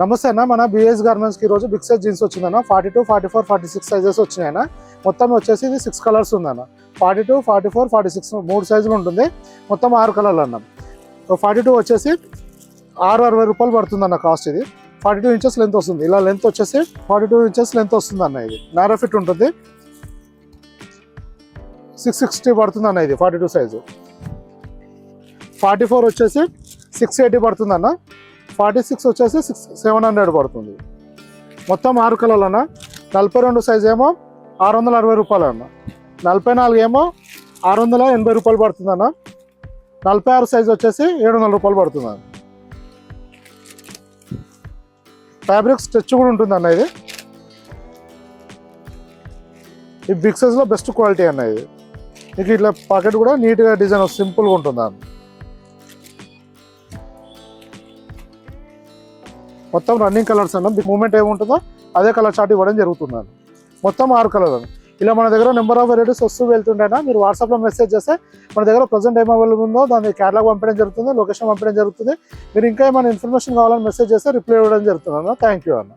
నమస్తే అన్న, మన బిఎస్ గార్మెంట్స్కి ఈరోజు బిగ్ సైజ్ జీన్స్ వచ్చిందన్న. 42, 44, 46 సైజెస్ వచ్చినాయన్న. మొత్తం వచ్చేసి ఇది 6 కలర్స్ ఉందన్న. 42, 44, 46 3 సైజులు ఉంటుంది. మొత్తం 6 కలర్లు అన్న. 42 వచ్చేసి 660 రూపాయలు పడుతుందన్న కాస్ట్. ఇది 42 ఇంచెస్ లెంత్ వస్తుంది. ఇలా లెంత్ వచ్చేసి 42 ఇంచెస్ లెంత్ వస్తుంది అన్న. ఇది నారో ఫిట్ ఉంటుంది. 660 పడుతుంది అన్న. ఇది 42 సైజు. 44 వచ్చేసి 680 పడుతుంది అన్న. 46 వచ్చేసి 700 పడుతుంది. మొత్తం 6 కలర్లు అన్న. 42 సైజ్ ఏమో 660 రూపాయలు అన్న. 44 ఏమో 680 రూపాయలు పడుతుంది అన్న. 46 సైజ్ వచ్చేసి 700 రూపాయలు పడుతుంది అన్న. ఫ్యాబ్రిక్ స్ట్రెచ్ కూడా ఉంటుంది అన్న. ఇది బిగ్ సైజ్లో బెస్ట్ క్వాలిటీ అన్న. ఇది మీకు ఇట్లా పాకెట్ కూడా నీట్గా డిజైన్ సింపుల్గా ఉంటుంది అన్న. మొత్తం రన్నింగ్ కలర్స్ అన్న. మీకు మూమెంట్ ఏముంటుందో అదే కలర్ చార్ట్ ఇవ్వడం జరుగుతుందండి. మొత్తం 6 కలర్ అన్న. ఇలా మన దగ్గర నెంబర్ ఆఫ్ వెరైటీస్ వస్తూ వెళ్తుంటేనా మీరు వాట్సాప్లో మెసేజ్ చేస్తే మన దగ్గర ప్రజెంట్ ఏం అవైలబుల్ ఉందో దాన్ని క్యాటలాగ్ పంపించడం జరుగుతుంది, లొకేషన్ పంపించడం జరుగుతుంది. మీరు ఇంకా ఏమైనా ఇన్ఫర్మేషన్ కావాలని మెసేజ్ చేస్తే రిప్లై ఇవ్వడం జరుగుతుంది అన్న. థ్యాంక్ యూ అన్న.